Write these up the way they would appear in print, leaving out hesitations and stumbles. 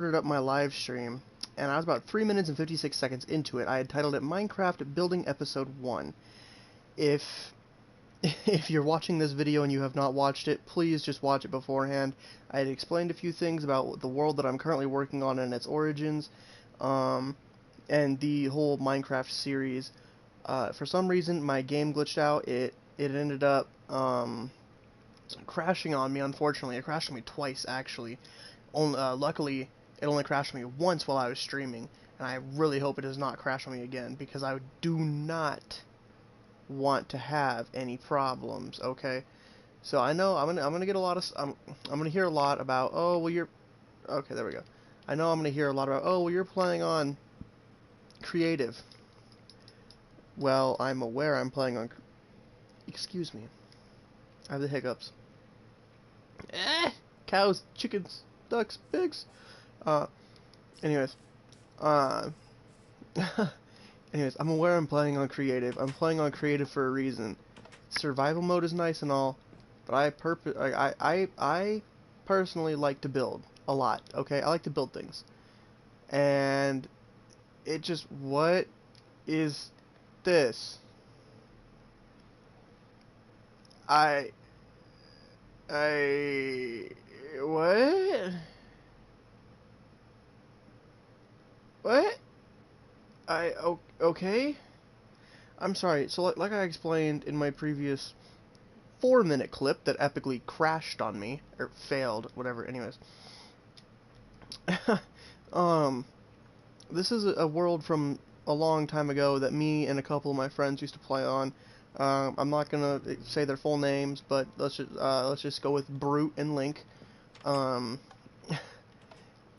Up my live stream, and I was about 3 minutes and 56 seconds into it. I had titled it Minecraft Building Episode 1. If if you're watching this video and you have not watched it, please just watch it beforehand. I had explained a few things about the world that I'm currently working on and its origins, um, and the whole Minecraft series. For some reason, my game glitched out. It ended up crashing on me. Unfortunately, it crashed on me twice actually. Luckily, it only crashed on me once while I was streaming, and I really hope it does not crash on me again because I do not want to have any problems. Okay, so I know I'm gonna get a lot of I'm gonna hear a lot about, oh well, you're okay, there we go. I know I'm gonna hear a lot about, oh well, you're playing on creative. Well, I'm aware I'm playing on, excuse me, I have the hiccups. Cows, chickens, ducks, pigs. Uh, anyways, uh, anyways, I'm aware I'm playing on creative. I'm playing on creative for a reason. Survival mode is nice and all, but I personally like to build a lot. Okay, I like to build things, and it just, what is this? I I what? What? Okay. I'm sorry. So like I explained in my previous 4-minute clip that epically crashed on me or failed, whatever. Anyways, um, this is a world from a long time ago that me and a couple of my friends used to play on. I'm not gonna say their full names, but let's just go with Brute and Link. Um,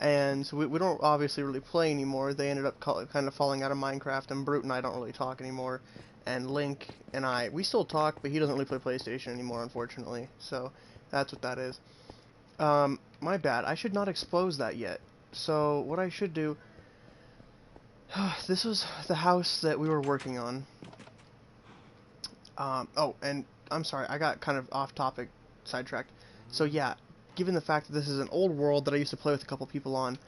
and so we don't obviously really play anymore. They ended up kind of falling out of Minecraft, and Brute and I don't really talk anymore. And Link and we still talk, but he doesn't really play PlayStation anymore, unfortunately. So that's what that is. My bad. I should not expose that yet. So what I should do, this was the house that we were working on. Oh, and I'm sorry, I got kind of off topic, sidetracked. So yeah, given the fact that this is an old world that I used to play with a couple people on,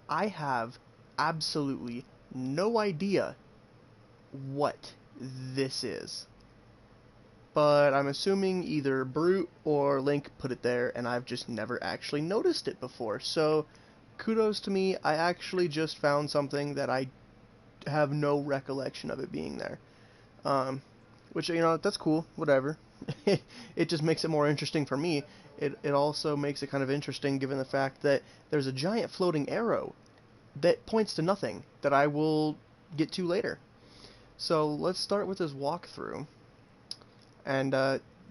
I have absolutely no idea what this is. But I'm assuming either Brute or Link put it there, and I've just never actually noticed it before. So, kudos to me, I actually just found something that I have no recollection of it being there. Which, that's cool, whatever. It just makes it more interesting for me. It also makes it kind of interesting given the fact that there's a giant floating arrow that points to nothing that I will get to later. So let's start with this walkthrough. And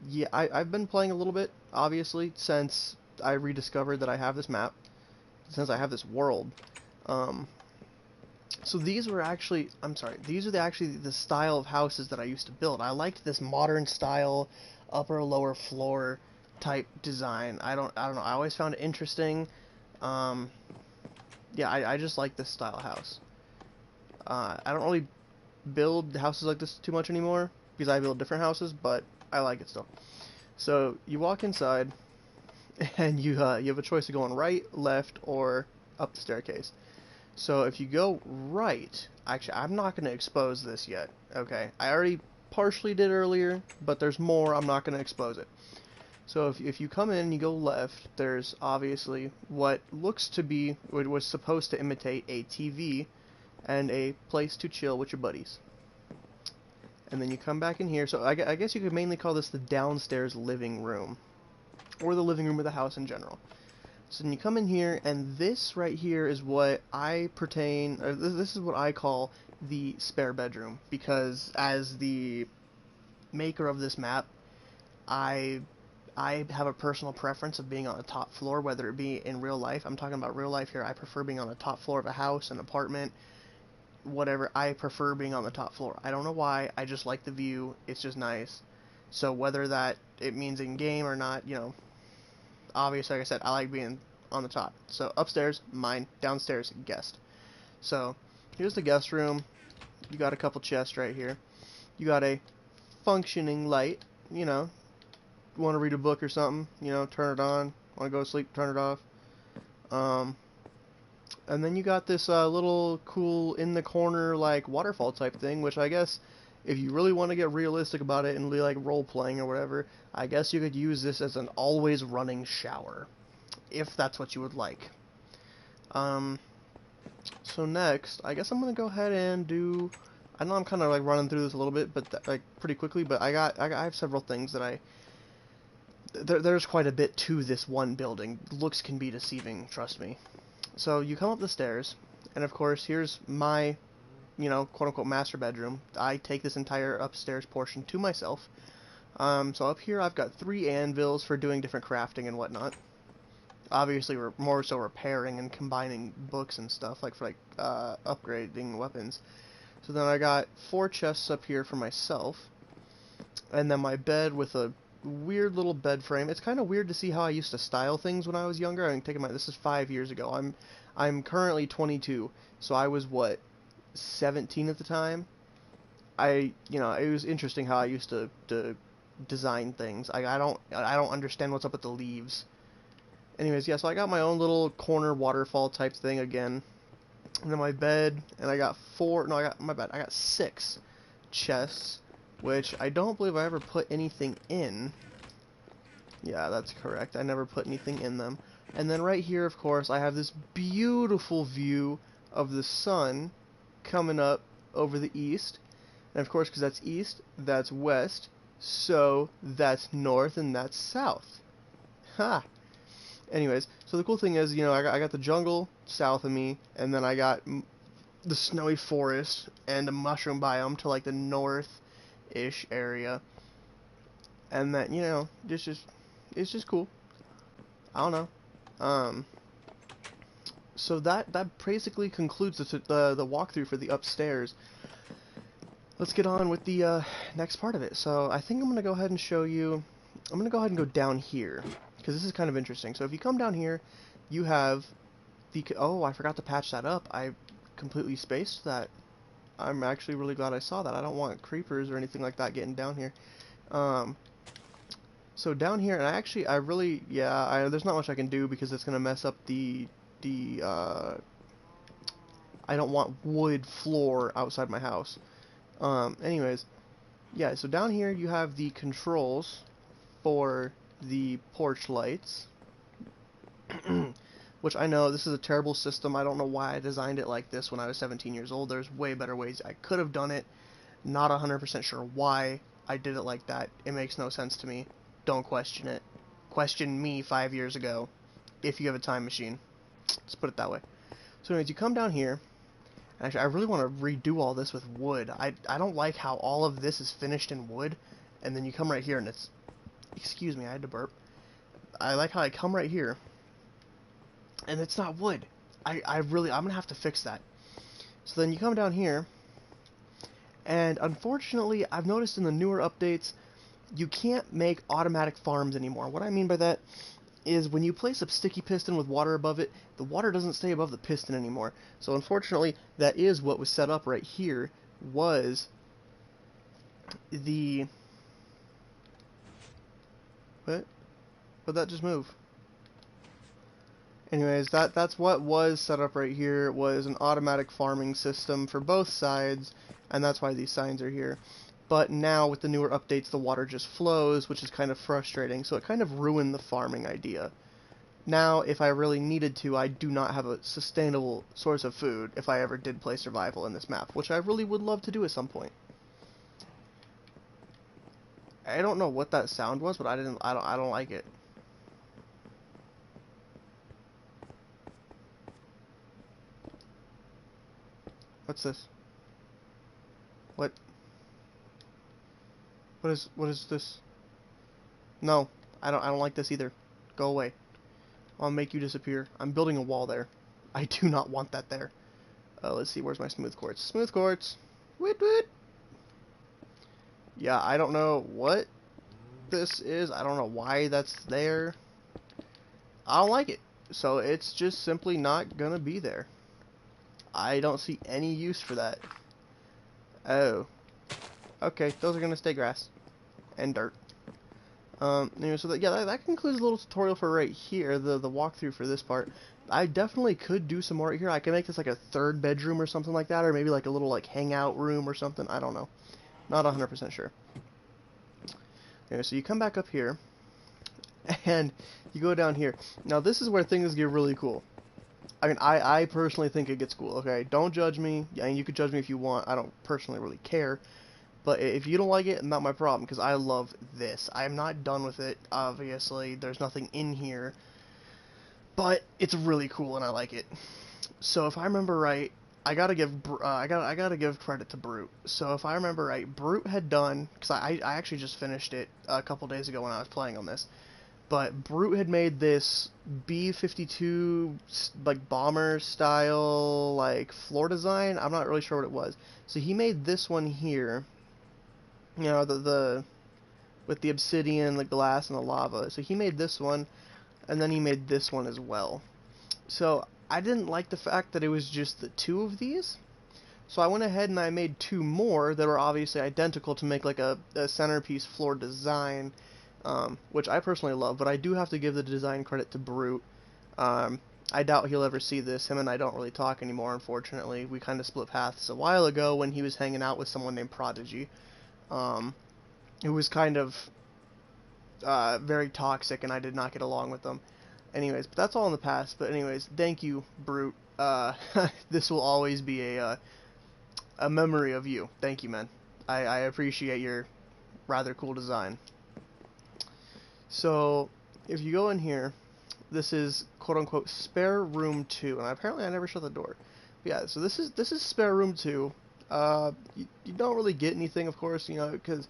yeah, I've been playing a little bit, obviously, since I rediscovered that I have this map, since I have this world. Um, so these were actually, I'm sorry, these are actually the style of houses that I used to build. I liked this modern style, upper lower floor type design. I don't know. I always found it interesting. Um, yeah, I just like this style house. I don't really build houses like this too much anymore because I build different houses, but I like it still. So you walk inside, and you have a choice of going right, left, or up the staircase. So if you go right, actually I'm not going to expose this yet. Okay, I already partially did earlier, but there's more. I'm not going to expose it. So if you come in and you go left, there's obviously what looks to be, what was supposed to imitate a TV and a place to chill with your buddies. And then you come back in here. So I guess you could mainly call this the downstairs living room, or the living room of the house in general. So then you come in here, and this right here is what I pertain, or this is what I call the spare bedroom, because as the maker of this map, I I have a personal preference of being on the top floor, whether it be in real life. I'm talking about real life here. I prefer being on the top floor of a house, an apartment, whatever. I prefer being on the top floor. I don't know why. I just like the view. It's just nice. So whether that it means in game or not, obviously, like I said, I like being on the top. So upstairs, mine. Downstairs, guest. So here's the guest room. You got a couple chests right here. You got a functioning light. Want to read a book or something, turn it on. Want to go to sleep, turn it off. Um, And then you got this little cool in the corner like waterfall type thing, which I guess if you really want to get realistic about it and be like role playing or whatever, I guess you could use this as an always running shower, if that's what you would like. Um, so next, I guess I'm gonna go ahead and do. I know I'm kind of like running through this a little bit, but like pretty quickly. But I have several things that there's quite a bit to this one building. Looks can be deceiving, trust me. So you come up the stairs, and of course here's my, quote-unquote master bedroom. I take this entire upstairs portion to myself. So up here I've got 3 anvils for doing different crafting and whatnot. Obviously we're more so repairing and combining books and stuff, like for upgrading weapons. So then I got 4 chests up here for myself, and then my bed with a weird little bed frame. It's kind of weird to see how I used to style things when I was younger. This is 5 years ago. I'm currently 22, so I was what, 17 at the time. It was interesting how I used to design things. I don't understand what's up with the leaves. Anyways, yeah, so I got my own little corner waterfall type thing again. And then my bed, and I got I got 6 chests, which I don't believe I ever put anything in. Yeah, that's correct. I never put anything in them. And then right here, of course, I have this beautiful view of the sun coming up over the east. And of course, because that's east, that's west, so that's north and that's south. Ha! Anyways, so the cool thing is, I got the jungle south of me, and then I got the snowy forest and a mushroom biome to like the north-ish area. And that, it's just cool. I don't know. So that basically concludes the walkthrough for the upstairs. Let's get on with the next part of it. So I think I'm gonna go ahead and show you. I'm gonna go ahead and go down here because this is kind of interesting. So if you come down here, you have the. Oh, I forgot to patch that up. I completely spaced that. I'm actually really glad I saw that. I don't want creepers or anything like that getting down here. So down here, and there's not much I can do because it's gonna mess up the I don't want wood floor outside my house. Anyways, yeah, so down here you have the controls for the porch lights, which I know this is a terrible system. I don't know why I designed it like this when I was 17 years old. There's way better ways I could have done it. Not 100% sure why I did it like that. It makes no sense to me. Don't question it. Question me 5 years ago, if you have a time machine. Let's put it that way. So anyways, you come down here. Actually, I really want to redo all this with wood. I don't like how all of this is finished in wood, and then you come right here and it's... Excuse me, I had to burp. I like how I come right here, and it's not wood. I'm gonna have to fix that. So then you come down here, and unfortunately, I've noticed in the newer updates, you can't make automatic farms anymore. What I mean by that is when you place a sticky piston with water above it, the water doesn't stay above the piston anymore. So unfortunately, that is what was set up right here, was the... What? What'd that just move? Anyways, that's what was set up right here, was an automatic farming system for both sides, and that's why these signs are here. But now, with the newer updates, the water just flows, which is kind of frustrating, so it kind of ruined the farming idea. Now, if I really needed to, I do not have a sustainable source of food if I ever did play survival in this map, which I really would love to do at some point. I don't know what that sound was, but I don't like it. What's this? What is this? No, I don't like this either. Go away. I'll make you disappear. I'm building a wall there. I do not want that there. Let's see, where's my smooth quartz? Smooth quartz. Woot woot. Yeah, I don't know what this is. I don't know why that's there. I don't like it. So it's just simply not gonna be there. I don't see any use for that. Oh. Okay, those are gonna stay grass. And dirt. So that, yeah, that concludes the little tutorial for right here, the walkthrough for this part. I definitely could do some more here. I can make this like a third bedroom or something like that, or maybe like a little like hangout room or something. I don't know. Not 100% sure. Anyway, so you come back up here, and you go down here. Now this is where things get really cool. I mean, I personally think it gets cool, okay? Don't judge me. Yeah, and you can judge me if you want. I don't personally really care. But if you don't like it, not my problem, because I love this. I'm not done with it, obviously. There's nothing in here. But it's really cool, and I like it. So if I remember right, I gotta give credit to Brute. So if I remember right, Brute had done, because I actually just finished it a couple days ago when I was playing on this. But Brute had made this B-52 like bomber style like floor design. I'm not really sure what it was. So he made this one here. You know, the with the obsidian, the glass, and the lava. So he made this one, and then he made this one as well. So I didn't like the fact that it was just the two of these. So I went ahead and I made two more that were obviously identical to make like a centerpiece floor design, which I personally love, but I do have to give the design credit to Brute. I doubt he'll ever see this. Him and I don't really talk anymore, unfortunately. We kind of split paths a while ago when he was hanging out with someone named Prodigy, who was kind of very toxic, and I did not get along with them. Anyways, but that's all in the past. But anyways, thank you, Brute. This will always be a memory of you. Thank you, man. I appreciate your rather cool design. So, if you go in here, this is quote-unquote spare room 2, and apparently I never shut the door. But yeah, so this is spare room 2. You don't really get anything, of course, you know, because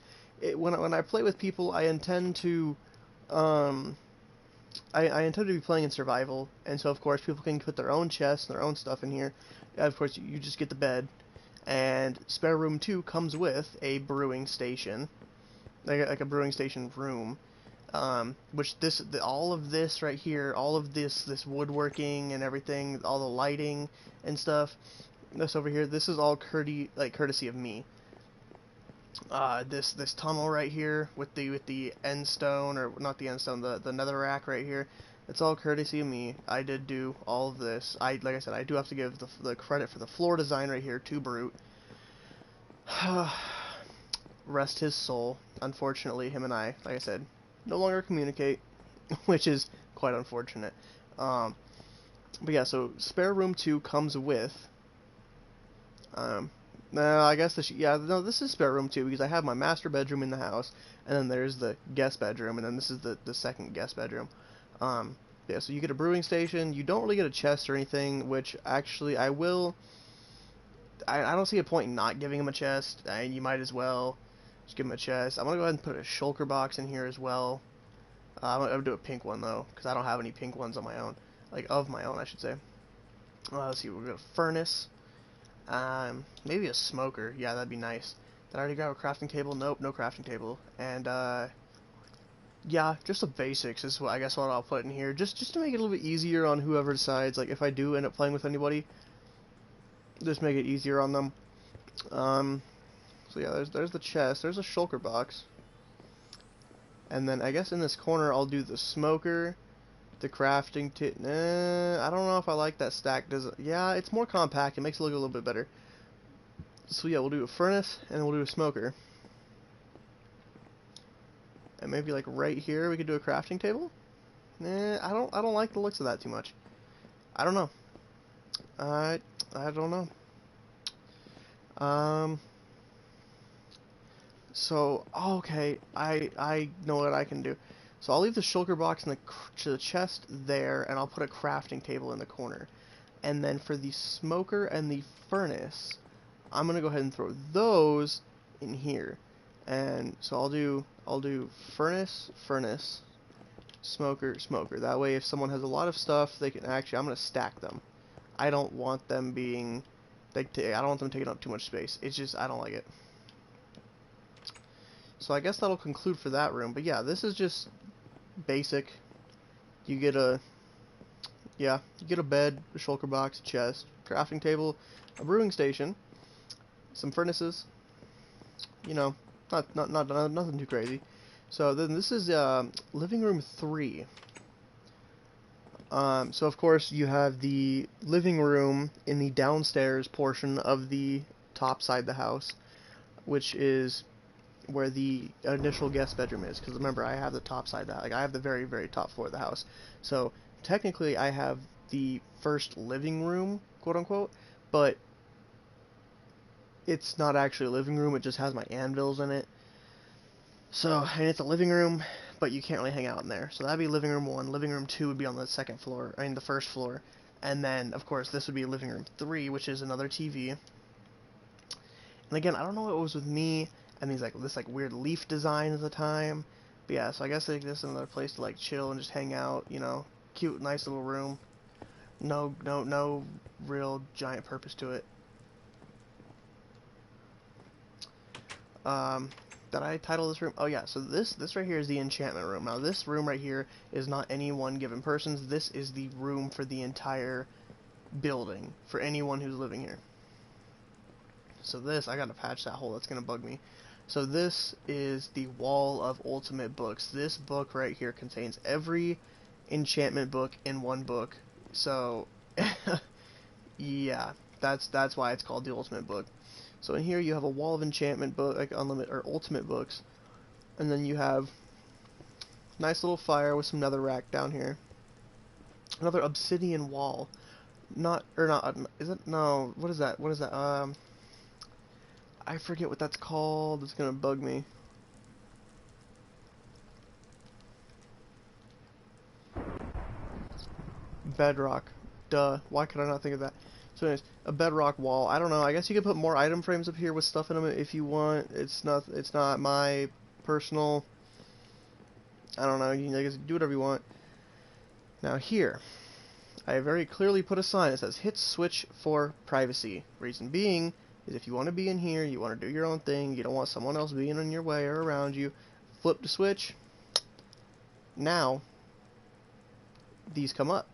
when I play with people, I intend to I intend to be playing in survival, and so of course people can put their own chests and their own stuff in here. Of course, you just get the bed, and spare room 2 comes with a brewing station, like a brewing station room. Which all of this right here, all of this woodworking and everything, all the lighting and stuff, this over here, this is all courtesy of me. This tunnel right here with the end stone, or not the end stone, the netherrack right here, it's all courtesy of me. I did do all of this. Like I said, I do have to give the credit for the floor design right here to Brute. Rest his soul. Unfortunately, him and I, like I said, no longer communicate, which is quite unfortunate. But yeah, so spare room 2 comes with. No, I guess this is spare room 2 because I have my master bedroom in the house, and then there's the guest bedroom, and then this is the second guest bedroom. Yeah, so you get a brewing station. You don't really get a chest or anything, which actually I will. I don't see a point in not giving him a chest, and you might as well just give him a chest. I'm gonna go ahead and put a shulker box in here as well. I'm gonna do a pink one though, because I don't have any pink ones on my own, like of my own, I should say. Let's see, we're gonna furnace. Maybe a smoker. Yeah, that'd be nice. Did I already grab a crafting table? Nope, no crafting table. And yeah, just the basics is what I'll put in here, just to make it a little bit easier on whoever decides. Like if I do end up playing with anybody, just make it easier on them. So yeah, there's the chest. There's a shulker box. And then I guess in this corner I'll do the smoker, the crafting I don't know if I like that stack. Yeah, it's more compact. It makes it look a little bit better. So yeah, we'll do a furnace and we'll do a smoker. And maybe like right here we could do a crafting table. I don't like the looks of that too much. I don't know. I don't know. So okay, I know what I can do. So I'll leave the shulker box in the chest there, and I'll put a crafting table in the corner. And then for the smoker and the furnace, I'm gonna go ahead and throw those in here. And so I'll do furnace, smoker, smoker. That way, if someone has a lot of stuff, they can actually. I'm gonna stack them. I don't want them being. I don't want them taking up too much space. It's just I don't like it. So I guess that'll conclude for that room. But yeah, this is just basic. You get a bed, a shulker box, a chest, crafting table, a brewing station, some furnaces. You know, not nothing too crazy. So then this is living room 3. So of course you have the living room in the downstairs portion of the top side of the house, which is where the initial guest bedroom is. Because remember, I have the top side of that. Like I have the very, very top floor of the house. So technically, I have the first living room, quote unquote, but it's not actually a living room. It just has my anvils in it. So, and it's a living room, but you can't really hang out in there. So that'd be living room 1. Living room 2 would be on the second floor, I mean the first floor. And then, of course, this would be living room 3, which is another TV. And again, I don't know what it was with me and this weird leaf design at the time. But yeah, so I guess like, this is another place to like chill and just hang out, you know. Cute, nice little room. No real giant purpose to it. Did I title this room? Oh yeah, so this right here is the enchantment room. Now this room right here is not any one given person's. This is the room for the entire building, for anyone who's living here. So this, I gotta patch that hole, that's gonna bug me. So this is the wall of ultimate books. This book right here contains every enchantment book in one book. So yeah, that's why it's called the ultimate book. So in here you have a wall of enchantment book, like unlimited or ultimate books, and then you have nice little fire with some netherrack down here. Another obsidian wall. Not is it? No, what is that? What is that? I forget what that's called. It's gonna bug me. Bedrock. Duh. Why could I not think of that? So anyways, a bedrock wall. I don't know. I guess you could put more item frames up here with stuff in them if you want. It's not my personal. I don't know. You can, I guess, do whatever you want. Now here, I very clearly put a sign that says hit switch for privacy. Reason being is if you want to be in here, you want to do your own thing, you don't want someone else being in your way or around you, flip the switch. Now, these come up.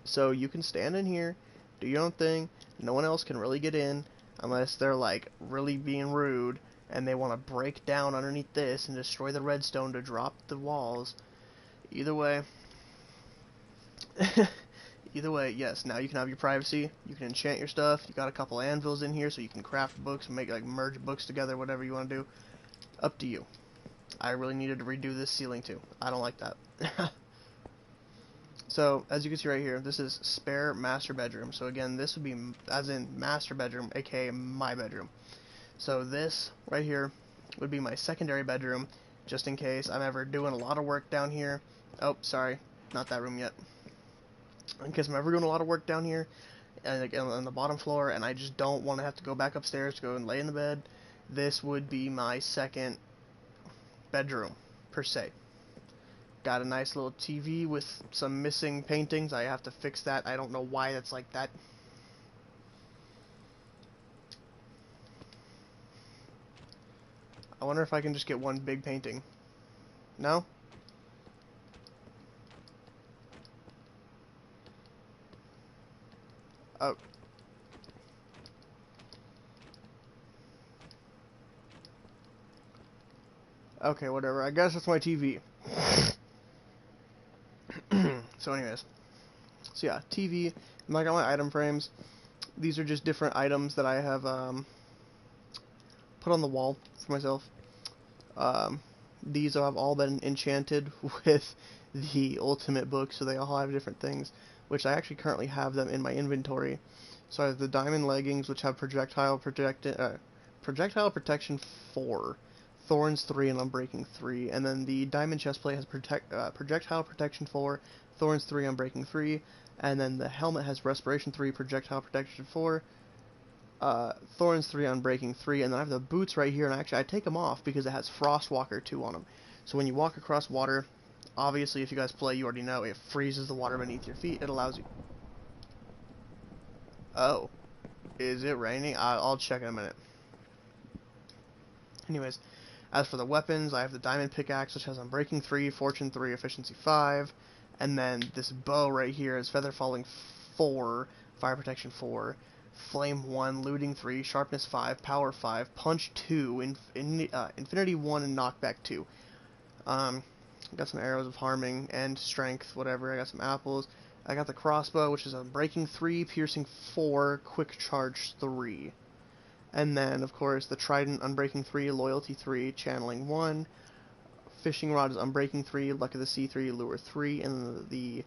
So you can stand in here, do your own thing, no one else can really get in unless they're like really being rude and they want to break down underneath this and destroy the redstone to drop the walls. Either way, yes, now you can have your privacy, you can enchant your stuff, you got a couple anvils in here so you can craft books and make like merge books together, whatever you want to do. Up to you. I really needed to redo this ceiling too. I don't like that. So, as you can see right here, this is spare master bedroom. So again, this would be as in master bedroom, aka my bedroom. So this right here would be my secondary bedroom, just in case I'm ever doing a lot of work down here. Oh, sorry, not that room yet. In case I'm ever doing a lot of work down here, and like on the bottom floor, and I just don't want to have to go back upstairs to go and lay in the bed, this would be my second bedroom, per se. Got a nice little TV with some missing paintings. I have to fix that. I don't know why that's like that. I wonder if I can just get one big painting. No? Oh. Okay, whatever. I guess that's my TV. So anyways. So yeah, TV. And I got my item frames. These are just different items that I have put on the wall for myself. These have all been enchanted with the ultimate book, so they all have different things, which I actually currently have them in my inventory. So I have the diamond leggings, which have projectile protection 4, thorns 3, and unbreaking 3, and then the diamond chestplate has projectile protection 4, thorns 3, unbreaking 3, and then the helmet has respiration 3, projectile protection 4, thorns 3, unbreaking 3, and then I have the boots right here, and actually I take them off because it has Frostwalker 2 on them. So when you walk across water, obviously if you guys play, you already know, it freezes the water beneath your feet. It allows you... Oh. Is it raining? I'll check in a minute. Anyways, as for the weapons, I have the diamond pickaxe, which has unbreaking 3, fortune 3, efficiency 5, and then this bow right here is feather falling 4, fire protection 4, flame 1, looting 3, sharpness 5, power 5, punch 2, infinity 1, and knockback 2. I got some arrows of harming and strength, whatever. I got some apples. I got the crossbow, which is a breaking 3, piercing 4, quick charge 3. And then, of course, the trident, unbreaking 3, loyalty 3, channeling 1. Fishing rod is unbreaking 3, luck of the sea 3, lure 3, and the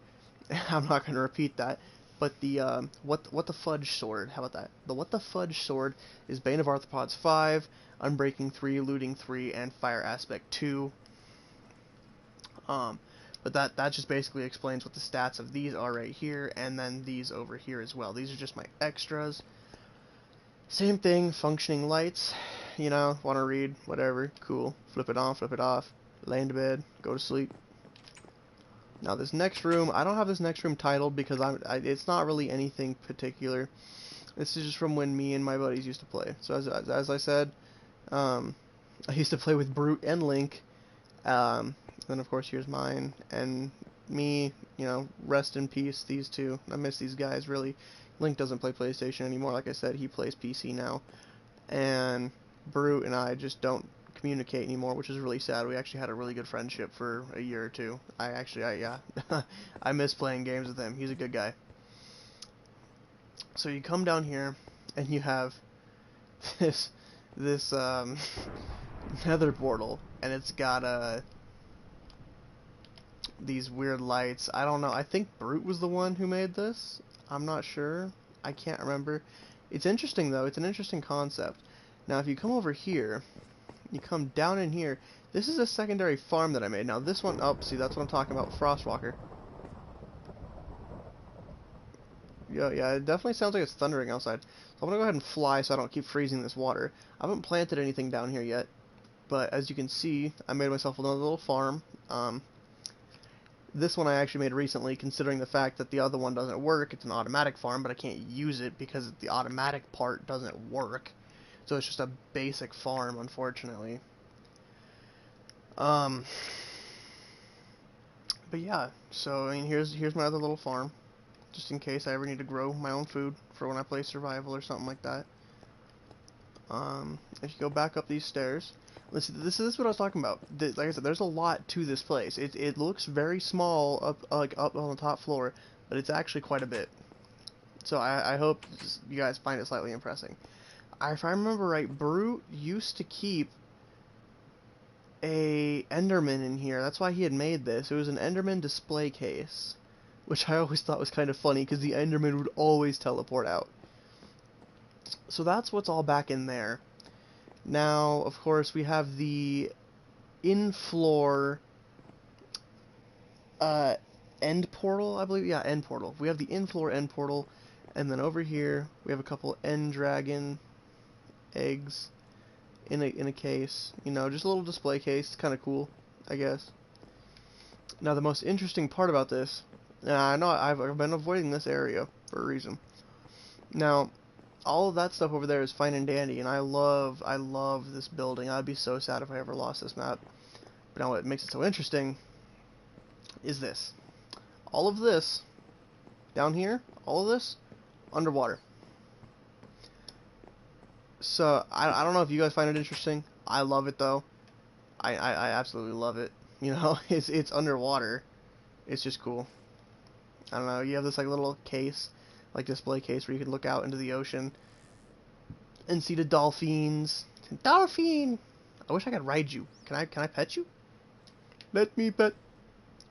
I'm not going to repeat that, but the what the fudge sword, how about that? The what the fudge sword is Bane of Arthropods 5, unbreaking 3, looting 3, and fire aspect 2. But that just basically explains what the stats of these are right here, and then these over here as well. These are just my extras. Same thing, functioning lights. You know, want to read, whatever, cool. Flip it on, flip it off. Lay into bed, go to sleep. Now this next room, I don't have this next room titled because it's not really anything particular. This is just from when me and my buddies used to play. So as I said, I used to play with Brute and Link. Then of course here's mine and me. You know, rest in peace these two. I miss these guys really. Link doesn't play PlayStation anymore. Like I said, he plays PC now. And Brute and I just don't communicate anymore, which is really sad. We actually had a really good friendship for a year or two. Yeah, I miss playing games with him. He's a good guy. So you come down here, and you have this nether portal, and it's got these weird lights. I don't know. I think Brute was the one who made this. I'm not sure. I can't remember. It's interesting though. It's an interesting concept. Now if you come over here, you come down in here, this is a secondary farm that I made. Now this one, oh, see, that's what I'm talking about with Frostwalker. Yeah, it definitely sounds like it's thundering outside. So I'm gonna go ahead and fly so I don't keep freezing this water. I haven't planted anything down here yet, but as you can see, I made myself another little farm. This one I actually made recently, considering the fact that the other one doesn't work. It's an automatic farm, but I can't use it because the automatic part doesn't work. So it's just a basic farm, unfortunately. But yeah, so I mean, here's my other little farm, just in case I ever need to grow my own food for when I play survival or something like that. If you go back up these stairs, let's see, this is what I was talking about. Like I said, there's a lot to this place. It looks very small up on the top floor, but it's actually quite a bit. So I hope you guys find it slightly impressive. If I remember right, Brute used to keep a Enderman in here. That's why he had made this. It was an Enderman display case, which I always thought was kind of funny because the Enderman would always teleport out. So that's what's all back in there. Now, of course, we have the in-floor end portal, I believe. Yeah, end portal. We have the in-floor end portal, and then over here we have a couple end dragon eggs in a case. You know, just a little display case. It's kind of cool, I guess. Now, the most interesting part about this, I know I've been avoiding this area for a reason. Now, all of that stuff over there is fine and dandy, and I love this building. I'd be so sad if I ever lost this map. But now what makes it so interesting is this. All of this, down here, all of this, underwater. So, I don't know if you guys find it interesting. I love it, though. I absolutely love it. You know, it's underwater. It's just cool. I don't know, you have this like little case, like display case where you can look out into the ocean and see the dolphins. Dolphin! I wish I could ride you. Can I pet you? Let me pet.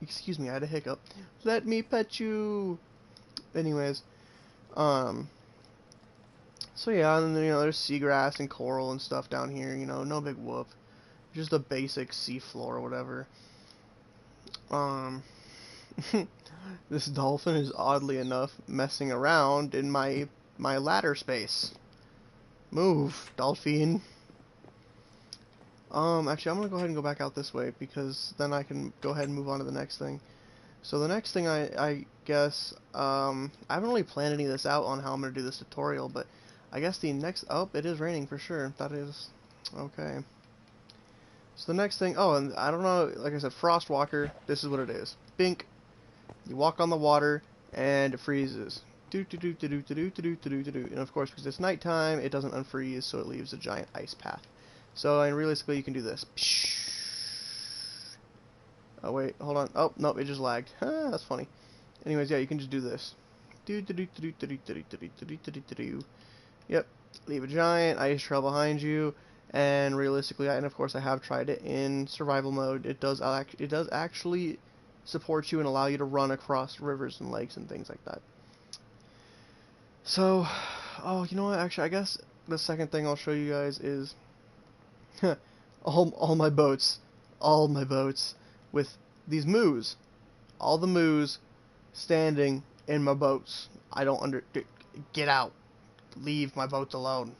Excuse me, I had a hiccup. Let me pet you. Anyways, so yeah, and then, you know, there's seagrass and coral and stuff down here. You know, no big whoop. Just a basic sea floor or whatever. This dolphin is oddly enough messing around in my ladder space. Move, dolphin. Actually, I'm gonna go ahead and go back out this way because then I can go ahead and move on to the next thing. So the next thing I guess, I haven't really planned any of this out on how I'm gonna do this tutorial, but I guess the next, oh, it is raining for sure. That is, okay. So the next thing, oh, and I don't know, like I said, Frostwalker, this is what it is. Bink. You walk on the water, and it freezes. And of course, because it's nighttime, it doesn't unfreeze, so it leaves a giant ice path. So, and realistically, you can do this. Oh wait, hold on. Oh nope, it just lagged. That's funny. Anyways, yeah, you can just do this. Yep. Leave a giant ice trail behind you, and realistically, and of course, I have tried it in survival mode. It does actually support you and allow you to run across rivers and lakes and things like that. So, oh, you know what? Actually, I guess the second thing I'll show you guys is all my boats with these moos, all the moos standing in my boats. I don't get out, leave my boats alone.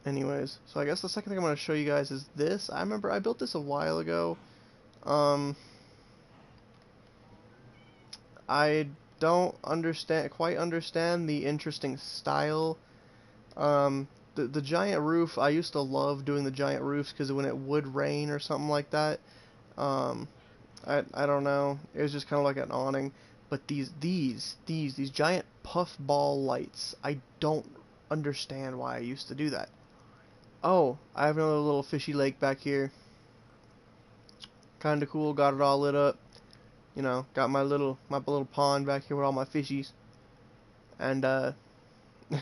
Anyways, so I guess the second thing I'm going to show you guys is this. I remember I built this a while ago. I don't quite understand the interesting style. The giant roof, I used to love doing the giant roofs because when it would rain or something like that, I don't know, it was just kind of like an awning. But these giant puffball lights, I don't understand why I used to do that. Oh, I have another little fishy lake back here. Kinda cool, got it all lit up. You know, got my little pond back here with all my fishies. And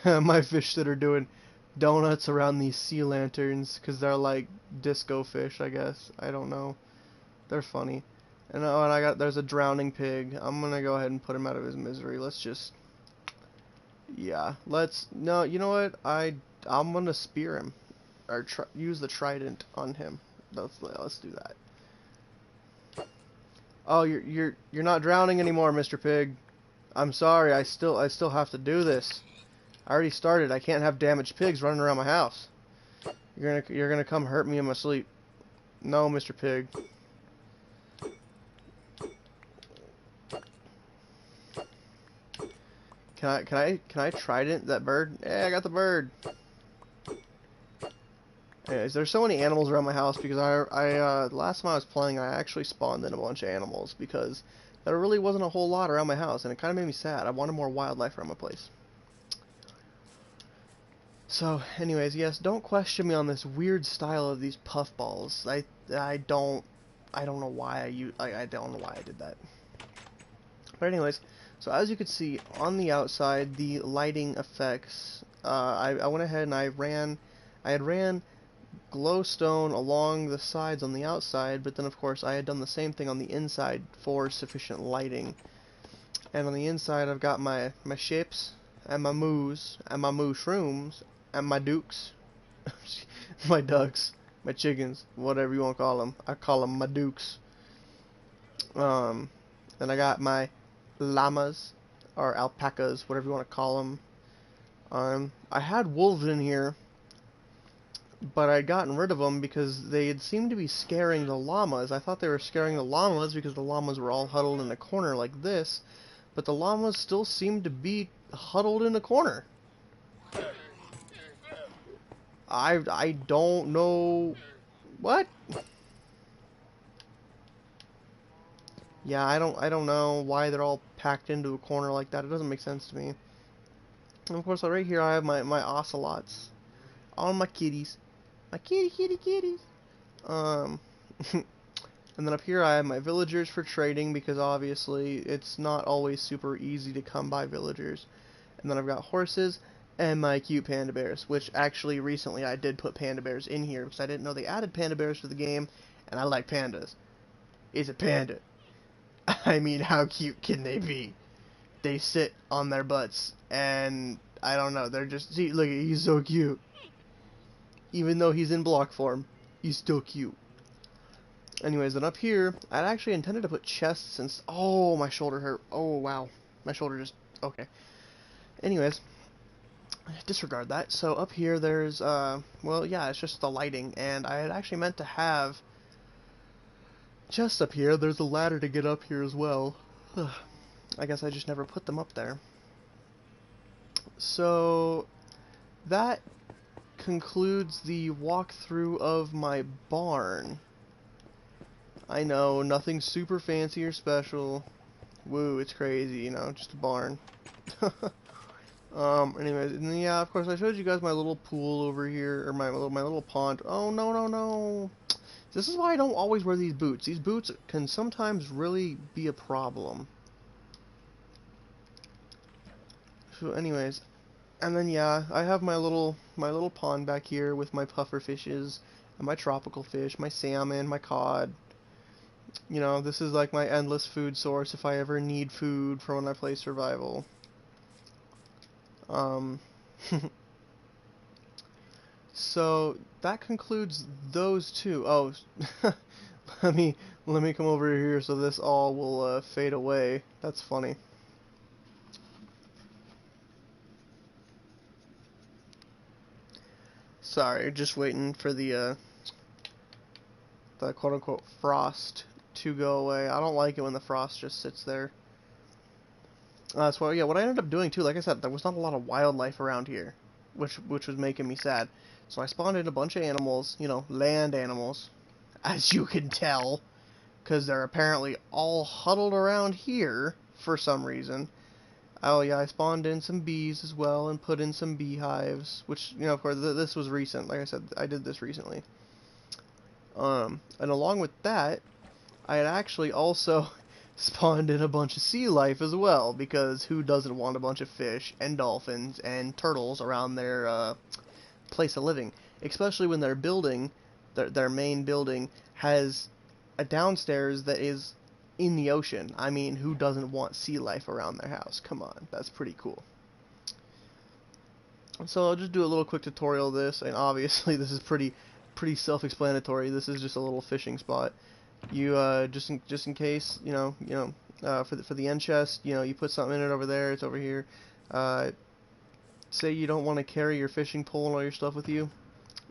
my fish that are doing donuts around these sea lanterns because they're like disco fish, I guess. I don't know. They're funny. And oh, and there's a drowning pig. I'm gonna go ahead and put him out of his misery. Let's just, yeah. No, you know what? I'm gonna spear him or use the trident on him. Let's do that. Oh, you're not drowning anymore, Mr. Pig. I'm sorry. I still have to do this. I already started. I can't have damaged pigs running around my house. You're gonna come hurt me in my sleep. No, Mr. Pig. Can I trident that bird? Hey, I got the bird. Anyways, there's so many animals around my house because last time I was playing, I actually spawned in a bunch of animals because there really wasn't a whole lot around my house, and it kind of made me sad. I wanted more wildlife around my place. So, anyways, yes, don't question me on this weird style of these puffballs. I don't know why I don't know why I did that. But anyways, so as you can see on the outside, the lighting effects. I went ahead and I had ran glowstone along the sides on the outside, but then of course I had done the same thing on the inside for sufficient lighting. And on the inside, I've got my shapes and my moos and my mushrooms and my dukes, my ducks, my chickens, whatever you want to call them. I call them my dukes. Then I got my llamas or alpacas, whatever you want to call them. I had wolves in here, but I'd gotten rid of them because they had seemed to be scaring the llamas. I thought they were scaring the llamas because the llamas were all huddled in a corner like this, but the llamas still seemed to be huddled in a corner. I don't know what. Yeah, I don't know why they're all packed into a corner like that. It doesn't make sense to me. And of course, right here I have my ocelots, all my kitties, my kitties. And then up here I have my villagers for trading because obviously it's not always super easy to come by villagers. And then I've got horses and my cute panda bears, which actually recently I did put panda bears in here because I didn't know they added panda bears to the game, and I like pandas. It's a panda. I mean, how cute can they be? They sit on their butts, and I don't know, they're just, see, look, he's so cute. Even though he's in block form, he's still cute. Anyways, then up here, I'd actually intended to put chests and, oh, my shoulder hurt. Oh, wow. My shoulder just, okay. Anyways, disregard that. So up here there's, well, yeah, it's just the lighting, and I had actually meant to have chests up here. There's a ladder to get up here as well. I guess I just never put them up there. So that concludes the walkthrough of my barn. I know, nothing super fancy or special. Woo, it's crazy, you know, just a barn. Anyways, and then, yeah, of course, I showed you guys my little pool over here, or my little pond. Oh, no. This is why I don't always wear these boots. These boots can sometimes really be a problem. So anyways, and then yeah, I have my little pond back here with my puffer fishes and my tropical fish, my salmon, my cod. You know, this is like my endless food source if I ever need food for when I play survival. Um So that concludes those two. Oh, let me come over here so this all will fade away. That's funny. Sorry, just waiting for the quote unquote frost to go away. I don't like it when the frost just sits there. So yeah, what I ended up doing too, like I said, there was not a lot of wildlife around here, which was making me sad. So I spawned in a bunch of animals, you know, land animals, as you can tell, because they're apparently all huddled around here for some reason. Oh yeah, I spawned in some bees as well and put in some beehives, which, you know, of course, this was recent. Like I said, I did this recently. And along with that, I had actually also spawned in a bunch of sea life as well, because who doesn't want a bunch of fish and dolphins and turtles around their place of living, especially when their building, their main building, has a downstairs that is in the ocean. I mean, who doesn't want sea life around their house? Come on, that's pretty cool. So I'll just do a little quick tutorial of this, and obviously this is pretty self-explanatory. This is just a little fishing spot. You just in case, for the end chest, you know, you put something in it over there. It's over here. Say you don't want to carry your fishing pole and all your stuff with you.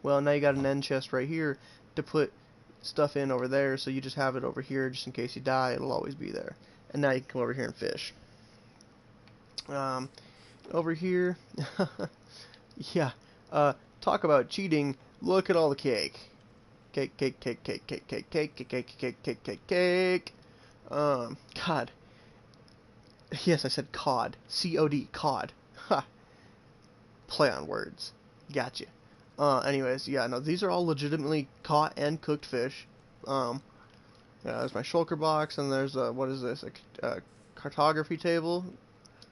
Well, now you got an end chest right here to put stuff in over there, so you just have it over here just in case you die. It'll always be there. And now you can come over here and fish. Over here, yeah. Talk about cheating. Look at all the cake. Cake, cake, cake, cake, cake, cake, cake, cake, cake, cake, cake, cake, cake. God. Yes, I said cod. C-O-D, cod. Ha. Play on words. Gotcha. Anyways, yeah, no, these are all legitimately caught and cooked fish. Yeah, there's my shulker box, and there's what is this? A cartography table.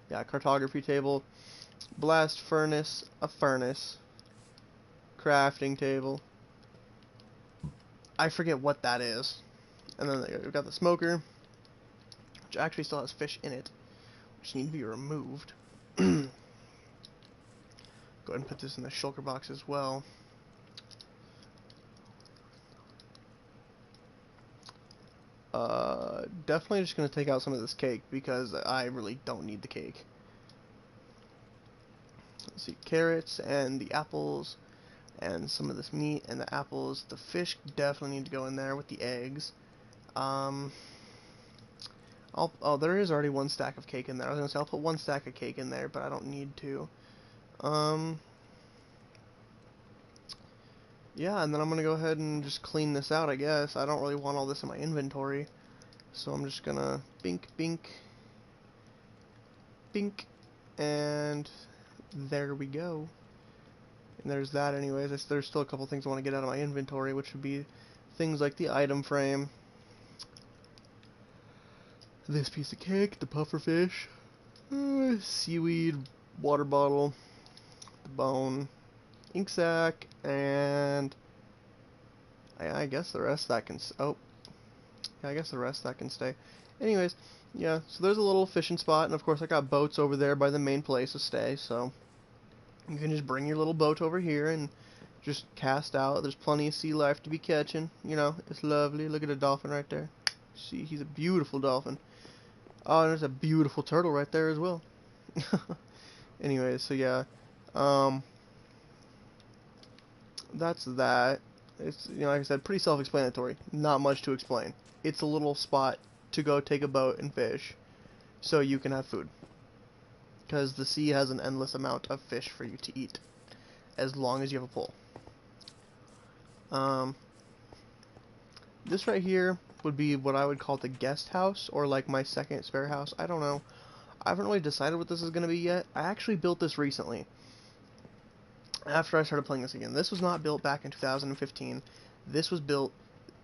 Yeah, cartography table. Blast furnace, a furnace. Crafting table. I forget what that is. And then we've got the smoker, which actually still has fish in it, which need to be removed. Go ahead and put this in the shulker box as well. Definitely just going to take out some of this cake because I really don't need the cake. Let's see, carrots and the apples and some of this meat and the apples. The fish definitely need to go in there with the eggs. Oh, there is already one stack of cake in there. I was going to say I'll put one stack of cake in there, but I don't need to. Yeah, and then I'm going to go ahead and just clean this out, I guess. I don't really want all this in my inventory. So I'm just going to bink, bink, bink, and there we go. And there's that anyways. There's still a couple things I want to get out of my inventory, which would be things like the item frame, this piece of cake, the puffer fish, seaweed, water bottle, the bone, ink sac, and I guess the rest that can... Oh, yeah, I guess the rest that can stay. Anyways, yeah, so there's a little fishing spot, and of course I got boats over there by the main place to stay, so you can just bring your little boat over here and just cast out. There's plenty of sea life to be catching, you know, it's lovely. Look at a dolphin right there. See, he's a beautiful dolphin. Oh, and there's a beautiful turtle right there as well. Anyways, so yeah, that's that. It's, you know, like I said, pretty self-explanatory. Not much to explain. It's a little spot to go take a boat and fish so you can have food. Because the sea has an endless amount of fish for you to eat as long as you have a pole. This right here would be what I would call the guest house, or like my second spare house. I don't know. I haven't really decided what this is going to be yet. I actually built this recently, after I started playing this again. This was not built back in 2015. This was built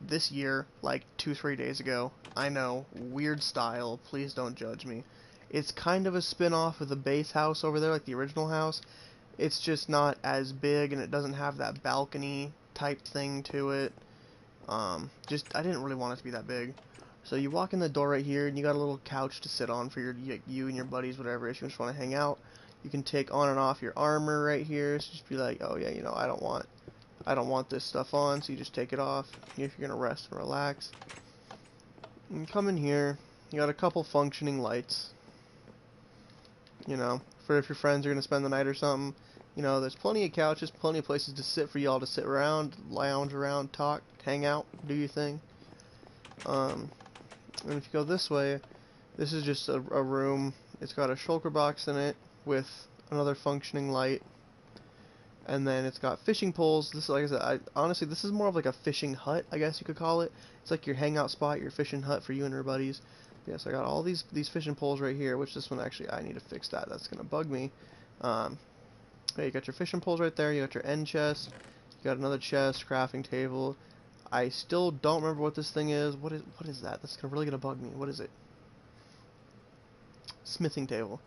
this year, like 2-3 days ago. I know, weird style, please don't judge me. It's kind of a spin-off of the base house over there, like the original house. It's just not as big, and it doesn't have that balcony type thing to it. I didn't really want it to be that big. So you walk in the door right here, and you got a little couch to sit on for you and your buddies, whatever. If you just want to hang out, you can take on and off your armor right here. So just be like, oh yeah, I don't want this stuff on. So you just take it off if you're gonna rest and relax. And come in here. You got a couple functioning lights. For if your friends are gonna spend the night or something. There's plenty of couches, plenty of places to sit for y'all to sit around, lounge around, talk, hang out, do your thing. And if you go this way, this is just a room. It's got a shulker box in it with another functioning light. And then it's got fishing poles. This is, like I said, honestly, this is more of like a fishing hut, I guess you could call it. It's like your hangout spot, your fishing hut for you and your buddies. But yes, I got all these fishing poles right here, which this one actually, I need to fix that. That's going to bug me. Okay, you got your fishing poles right there. You got your end chest. You got another chest, crafting table. I still don't remember what this thing is. What is that? That's really gonna bug me. What is it? Smithing table.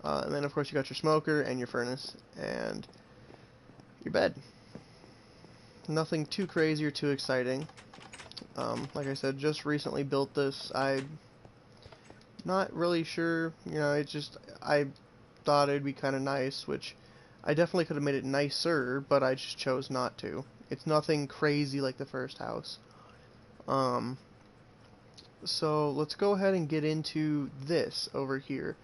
And then of course you got your smoker and your furnace and your bed. Nothing too crazy or too exciting. Like I said, just recently built this. I'm not really sure. I thought it'd be kind of nice, which I definitely could have made it nicer, but I just chose not to. It's nothing crazy like the first house. So let's go ahead and get into this over here.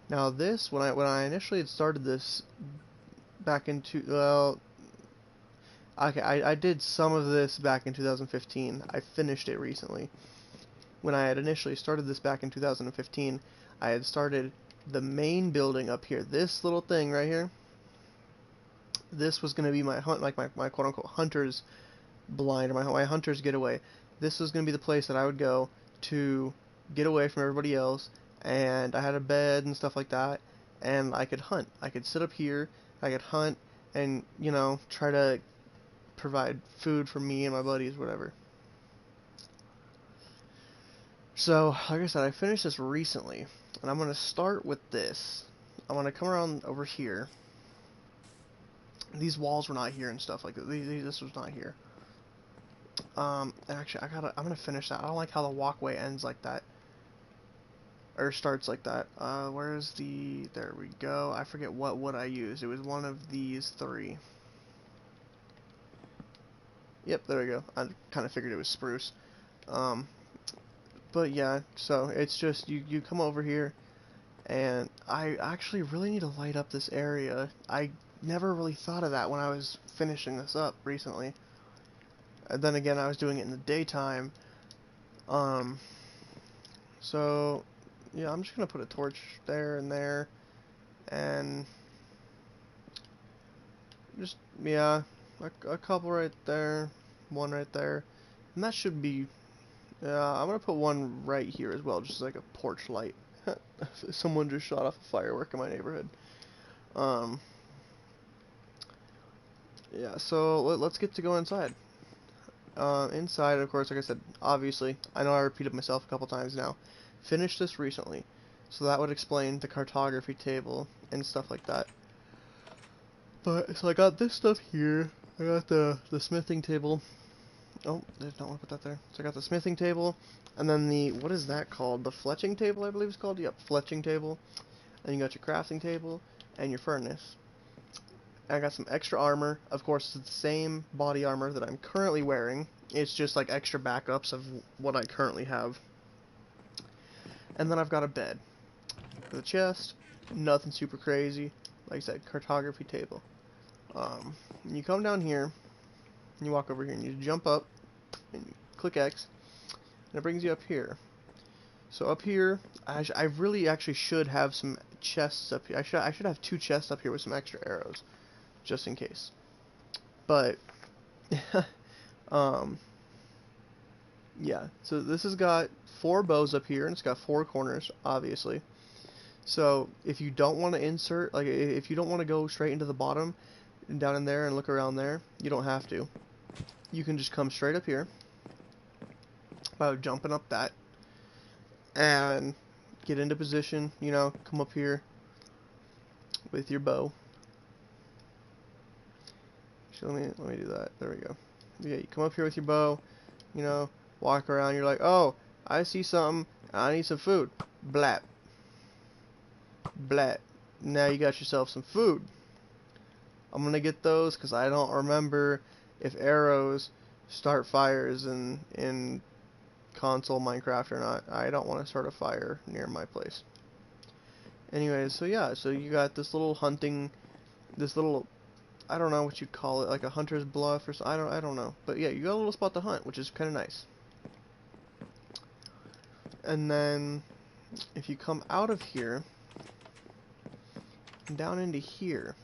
Now this, when I initially had started this back into, well, okay, I did some of this back in 2015. I finished it recently. When I had initially started this back in 2015, I had started the main building up here. This little thing right here. This was going to be my my quote-unquote hunter's blind, or my hunter's getaway. This was going to be the place that I would go to get away from everybody else, and I had a bed and stuff like that, and I could hunt. I could sit up here, I could hunt, and, try to provide food for me and my buddies, whatever. So, like I said, I finished this recently, and I'm going to start with this. I'm going to come around over here. These walls were not here and stuff like that. This was not here. And actually, I'm gonna finish that. I don't like how the walkway ends like that, or starts like that. Where's the? There we go. I forget what wood I used. It was one of these three. Yep, there we go. I kind of figured it was spruce. But yeah, so it's just you come over here, and I actually really need to light up this area. I never really thought of that when I was finishing this up recently. And then again, I was doing it in the daytime. So yeah, I'm just gonna put a torch there and there, and just, yeah, a couple right there, one right there, and that should be, I'm gonna put one right here as well, just like a porch light. Someone just shot off a firework in my neighborhood. Yeah, so let's get to go inside. Inside, of course, like I said, obviously, I know I repeated myself a couple times now, finished this recently, so that would explain the cartography table and stuff like that. But, so I got this stuff here, I got the smithing table. Oh, I don't want to put that there. So I got the smithing table, and then the, what is that called? The fletching table, I believe it's called? Yep, fletching table. And you got your crafting table, and your furnace. I got some extra armor. Of course, it's the same body armor that I'm currently wearing. It's just like extra backups of what I currently have. And then I've got a bed. For the chest, nothing super crazy. Like I said, cartography table. You come down here, and you walk over here, and you jump up, and you click X, and it brings you up here. So up here, I really actually should have some chests up here. I should have 2 chests up here with some extra arrows, just in case. But yeah, so this has got 4 bows up here, and it's got 4 corners, obviously. So if you don't want to insert, like if you don't want to go straight into the bottom and down in there and look around there, you don't have to. You can just come straight up here, jumping up that and get into position. You know, come up here with your bow. So let me do that. There we go. Yeah, you come up here with your bow. You know, walk around. You're like, oh, I see something. I need some food. Blap. Blap. Now you got yourself some food. I'm gonna get those because I don't remember if arrows start fires in console Minecraft or not. I don't want to start a fire near my place. Anyways, so yeah, so you got this little hunting, this little, I don't know what you'd call it, like a hunter's bluff or so. I don't know, but yeah, you got a little spot to hunt, which is kind of nice. And then if you come out of here and down into here,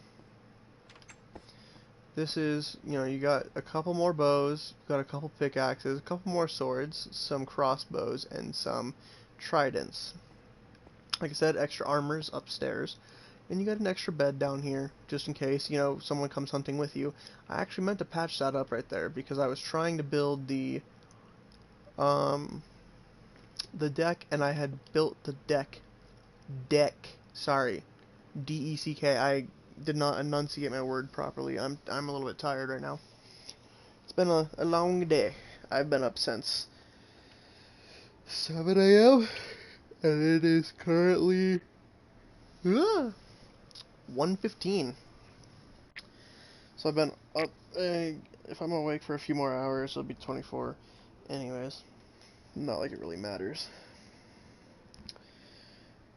this is, you know, you got a couple more bows, you got a couple pickaxes, a couple more swords, some crossbows, and some tridents. Like I said, extra armors upstairs. And you got an extra bed down here, just in case, you know, someone comes hunting with you. I actually meant to patch that up right there, because I was trying to build um, the deck, and I had built the deck, sorry, D-E-C-K, I did not enunciate my word properly. I'm a little bit tired right now. It's been a long day. I've been up since 7 a.m. and it is currently 1:15. So I've been up. If I'm awake for a few more hours, it'll be 24. Anyways, not like it really matters.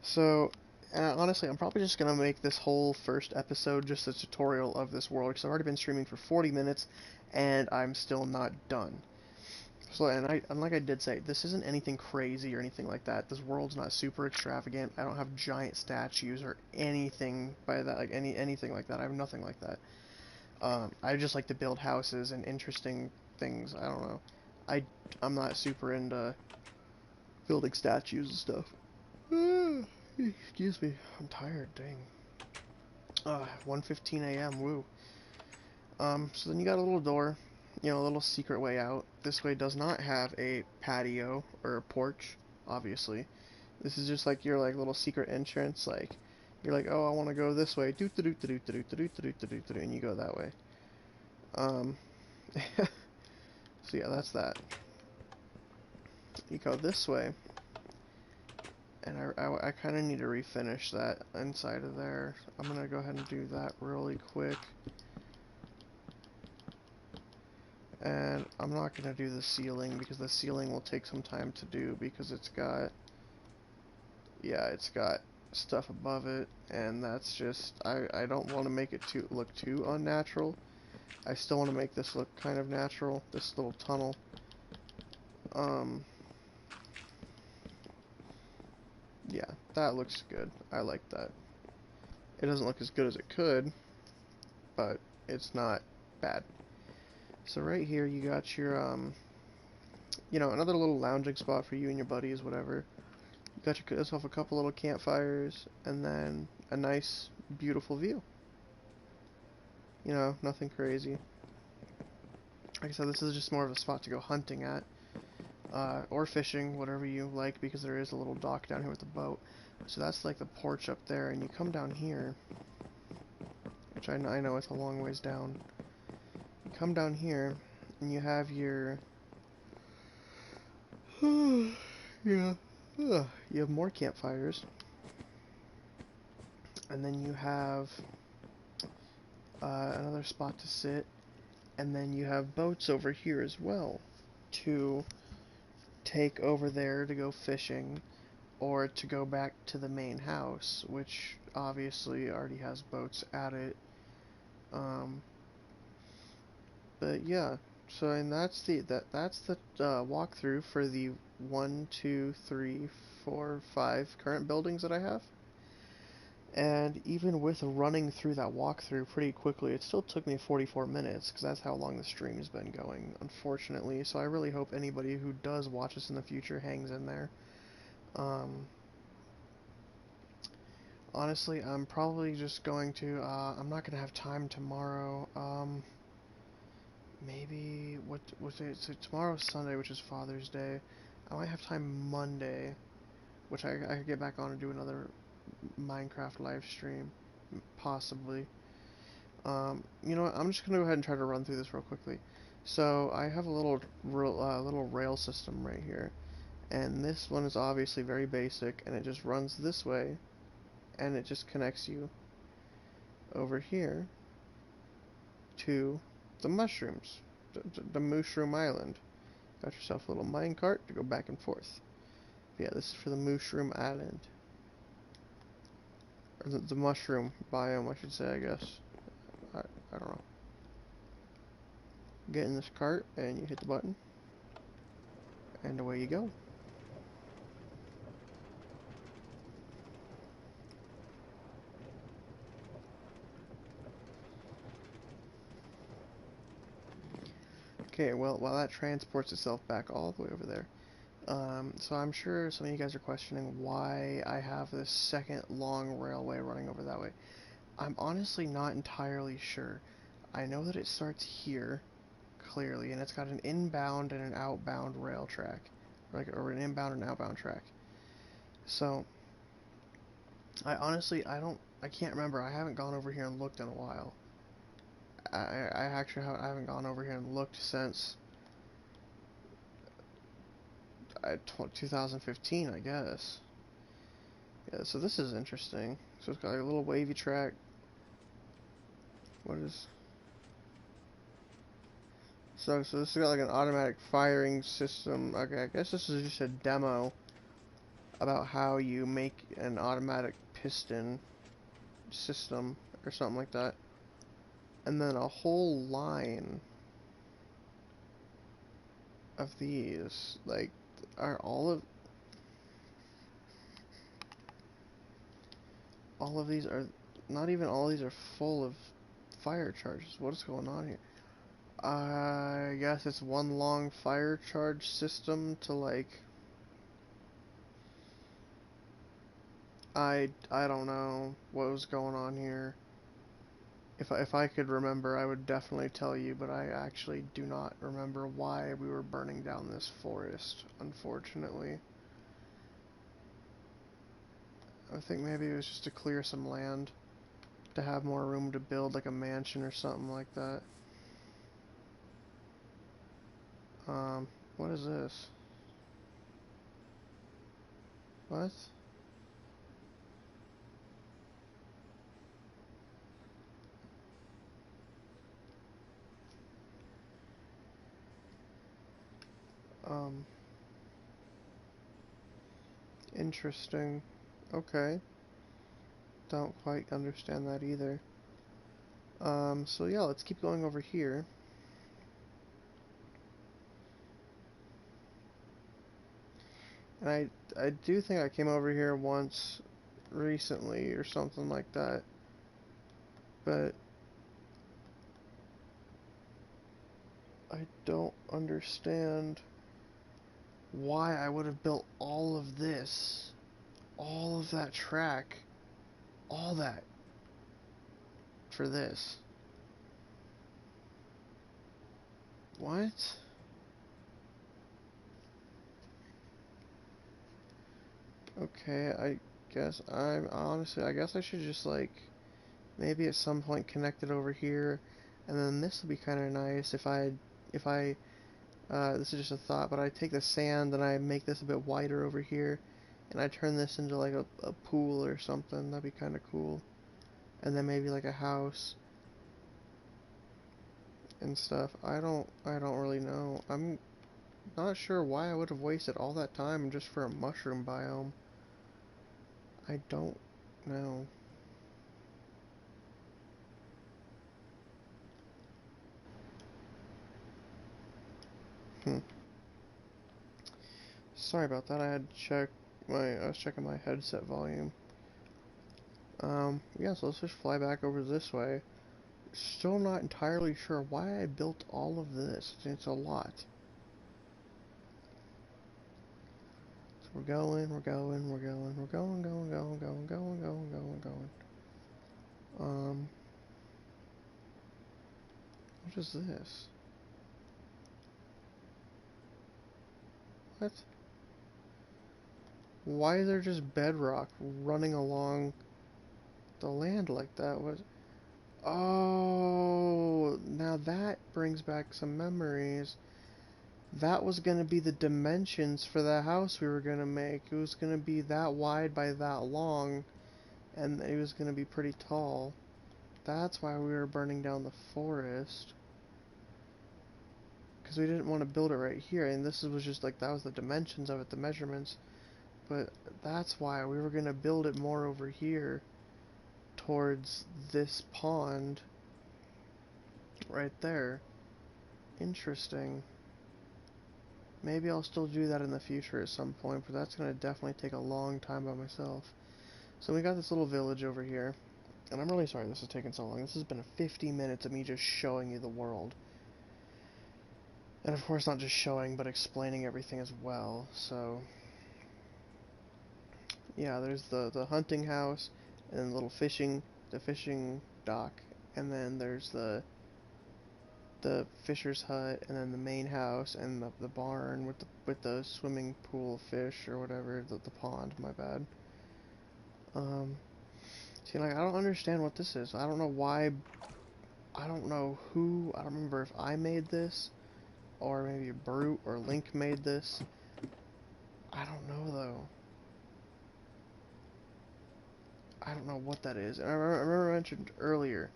So, honestly, I'm probably just gonna make this whole first episode just a tutorial of this world, because I've already been streaming for 40 minutes, and I'm still not done. So, and like I did say, this isn't anything crazy or anything like that. This world's not super extravagant. I don't have giant statues or anything by that, like anything like that. I have nothing like that. I just like to build houses and interesting things. I don't know. I'm not super into building statues and stuff. Excuse me. I'm tired. Dang. 1:15 a.m. Woo. So then you got a little door, you know, a little secret way out. This way does not have a patio or a porch, obviously. This is just like your like little secret entrance. Like you're like, oh, I want to go this way. Doot doot doot doot doot doot doot doot doot, and you go that way. So yeah, that's that. You go this way, and I kind of need to refinish that inside of there. I'm gonna go ahead and do that really quick. And I'm not going to do the ceiling, because the ceiling will take some time to do, because it's got, yeah, it's got stuff above it, and that's just, I don't want to make it look too unnatural. I still want to make this look kind of natural, this little tunnel. Yeah, that looks good. I like that. It doesn't look as good as it could, but it's not bad. So right here you got your, you know, another little lounging spot for you and your buddies, whatever. You got yourself a couple little campfires, and then a nice, beautiful view. You know, nothing crazy. Like I said, this is just more of a spot to go hunting at, or fishing, whatever you like, because there is a little dock down here with the boat. So that's like the porch up there, and you come down here, which I know it's a long ways down. You come down here, and you have your, yeah, you have more campfires, and then you have another spot to sit, and then you have boats over here as well to take over there to go fishing, or to go back to the main house, which obviously already has boats at it. But yeah, so and that's the walkthrough for the 1, 2, 3, 4, 5 current buildings that I have. And even with running through that walkthrough pretty quickly, it still took me 44 minutes, because that's how long the stream's been going, unfortunately. So I really hope anybody who does watch us in the future hangs in there. Honestly, I'm probably just going to, I'm not going to have time tomorrow. Maybe, what day? So tomorrow's Sunday, which is Father's Day. I might have time Monday, which I could get back on and do another Minecraft live stream, possibly. You know what? I'm just gonna go ahead and try to run through this real quickly. So I have a little rail system right here, and this one is obviously very basic, and it just runs this way, and it just connects you over here to the mushrooms, the Mushroom Island. Got yourself a little minecart to go back and forth. Yeah, this is for the Mushroom Island. Or the mushroom biome, I should say, I guess. I don't know. Get in this cart, and you hit the button, and away you go. Okay, well, while that transports itself back all the way over there, so I'm sure some of you guys are questioning why I have this second long railway running over that way. I'm honestly not entirely sure. I know that it starts here, clearly, and it's got an inbound and an outbound rail track, or an inbound and outbound track. So, I can't remember. I haven't gone over here and looked in a while. I haven't gone over here and looked since 2015, I guess. Yeah, so this is interesting. So it's got like a little wavy track. What is... So this has got like an automatic firing system. Okay, I guess this is just a demo about how you make an automatic piston system or something like that. And then a whole line of these, like, are all of these are, not even all of these are full of fire charges. What is going on here? I guess it's one long fire charge system to, like, I don't know what was going on here. If I could remember, I would definitely tell you, but I actually do not remember why we were burning down this forest, unfortunately. I think maybe it was just to clear some land, to have more room to build like a mansion or something like that. What is this? What? Um, Interesting. Okay. Don't quite understand that either. So yeah, let's keep going over here. And I do think I came over here once recently or something like that. But I don't understand why I would have built all of this, all of that track, all that for this. What? Okay, I guess I guess I should just like maybe at some point connect it over here, and then this would be kind of nice if I this is just a thought, but I take the sand and I make this a bit wider over here, and I turn this into like a pool or something. That'd be kind of cool. And then maybe like a house and stuff. I don't really know. I'm not sure why I would have wasted all that time just for a mushroom biome. I don't know. Hmm. Sorry about that. I had to check I was checking my headset volume. Yeah, so let's just fly back over this way. Still not entirely sure why I built all of this. It's a lot. So we're going, we're going, we're going, we're going, going, going, going, going, going, going, going. What is this? What? Why is there just bedrock running along the land like that? What? Oh, now that brings back some memories. That was going to be the dimensions for the house we were going to make. It was going to be that wide by that long, and it was going to be pretty tall. That's why we were burning down the forest. Because we didn't want to build it right here, and this was just like, that was the dimensions of it, the measurements. But that's why we were going to build it more over here towards this pond right there. Interesting. Maybe I'll still do that in the future at some point, but that's going to definitely take a long time by myself. So we got this little village over here, and I'm really sorry this is taking so long. This has been 50 minutes of me just showing you the world. And of course not just showing, but explaining everything as well. So yeah, there's the hunting house, and then the fishing dock, and then there's the fisher's hut, and then the main house, and the barn with the swimming pool of fish or whatever, the pond. My bad. See, like, I don't understand what this is. I don't know why. I don't know who. I don't remember if I made this, or maybe Brute or Link made this. I don't know though. I don't know what that is. And I remember I mentioned earlier.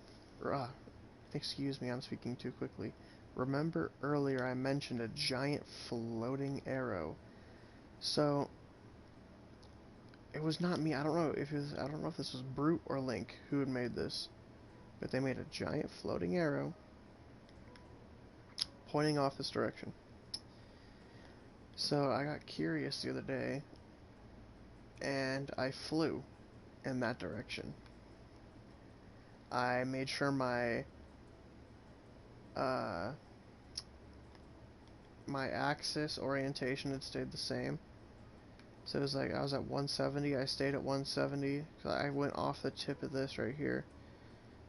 Excuse me, I'm speaking too quickly. Remember earlier I mentioned a giant floating arrow. So it was not me. I don't know if this was Brute or Link who had made this, but they made a giant floating arrow pointing off this direction. So I got curious the other day, and I flew in that direction. I made sure my my axis orientation had stayed the same. So it was like I was at 170, I stayed at 170, so I went off the tip of this right here.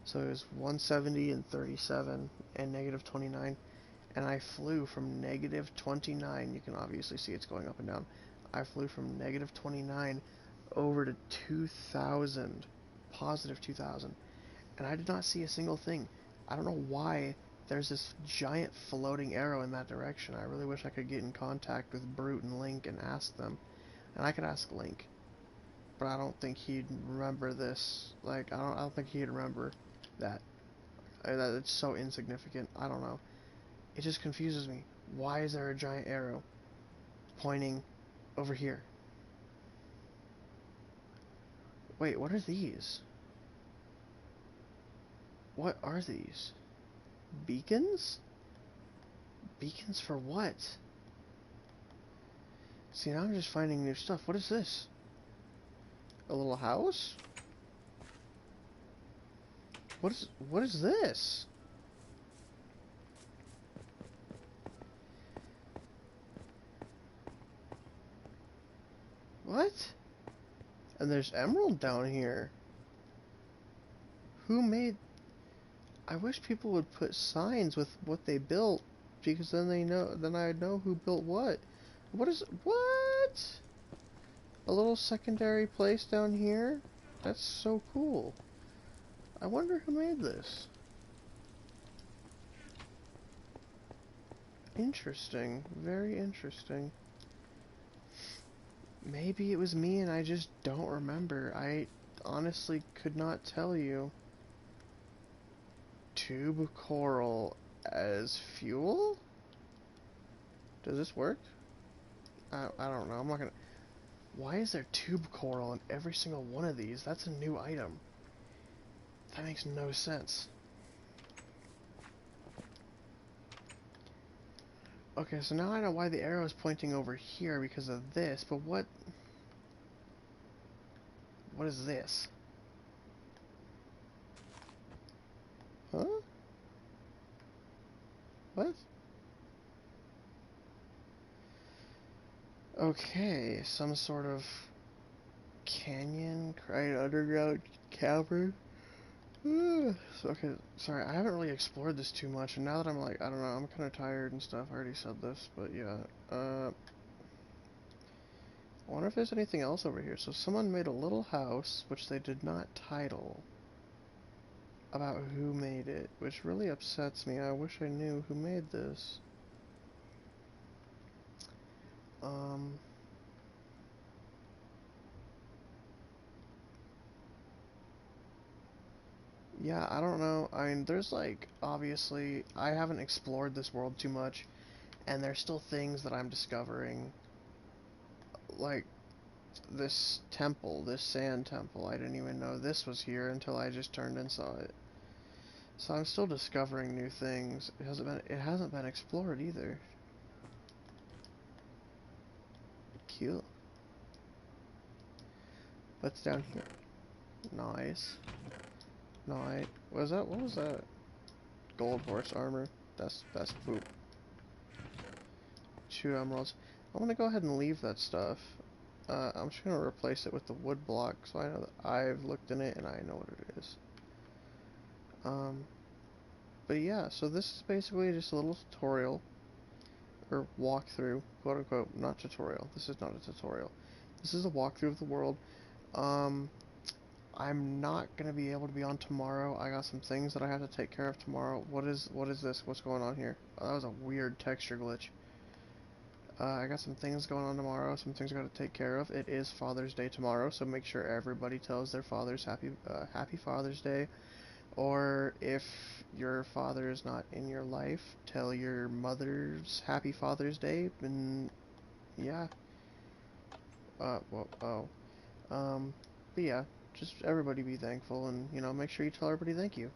So it was 170 and 37 and negative 29, and I flew from negative 29, you can obviously see it's going up and down. I flew from negative 29 over to 2000, positive 2000, and I did not see a single thing. I don't know why there's this giant floating arrow in that direction. I really wish I could get in contact with Brute and Link and ask them. And I could ask Link, but I don't think he'd remember this. Like, I don't think he'd remember that. That it's so insignificant. I don't know. It just confuses me. Why is there a giant arrow pointing over here? Wait, what are these? What are these? Beacons? Beacons for what? See, now I'm just finding new stuff. What is this? A little house? What is this? What? And there's emerald down here. Who made... I wish people would put signs with what they built, because then I'd know who built what. What? A little secondary place down here? That's so cool. I wonder who made this. Interesting. Very interesting. Maybe it was me and I just don't remember. I honestly could not tell you. Tube coral as fuel? Does this work? I don't know. I'm not gonna... Why is there tube coral in every single one of these? That's a new item. That makes no sense. Okay, so now I know why the arrow is pointing over here because of this, but what is this? Huh? What? Okay, some sort of canyon, right, underground cavern. Okay, sorry, I haven't really explored this too much, and now that I'm like, I don't know, I'm kind of tired and stuff. I already said this, but yeah. I wonder if there's anything else over here. So someone made a little house, which they did not title, about who made it, which really upsets me. I wish I knew who made this. Um, yeah, I don't know. I mean, there's like, obviously, I haven't explored this world too much, and there's still things that I'm discovering. Like, this temple, this sand temple, I didn't even know this was here until I just turned and saw it. So I'm still discovering new things. It hasn't been explored either. Cute. What's down here? Nice. Nice. What was that? Gold horse armor. That's poop. 2 emeralds. I'm gonna go ahead and leave that stuff. I'm just gonna replace it with the wood block so I know that I've looked in it and I know what it is. But yeah, so this is basically just a little tutorial or walkthrough, quote unquote, not tutorial. This is not a tutorial. This is a walkthrough of the world. Um, I'm not gonna be able to be on tomorrow. I got some things that I have to take care of tomorrow. What is this? What's going on here? Oh, that was a weird texture glitch. I got some things going on tomorrow, some things I gotta take care of. It is Father's Day tomorrow, so make sure everybody tells their fathers happy Father's Day. Or if your father is not in your life, tell your mothers happy Father's Day, and yeah. Well, oh. But yeah, just everybody be thankful, and, you know, make sure you tell everybody thank you.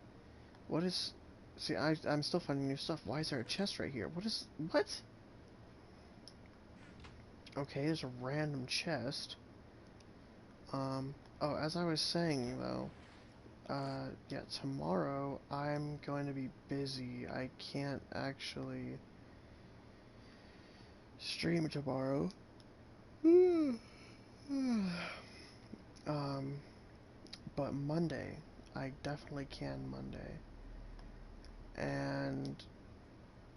What is... See, I'm still finding new stuff. Why is there a chest right here? What? Okay, there's a random chest. Oh, as I was saying, though, yeah, tomorrow I'm going to be busy. I can't actually stream tomorrow. Um, but Monday, I definitely can Monday. And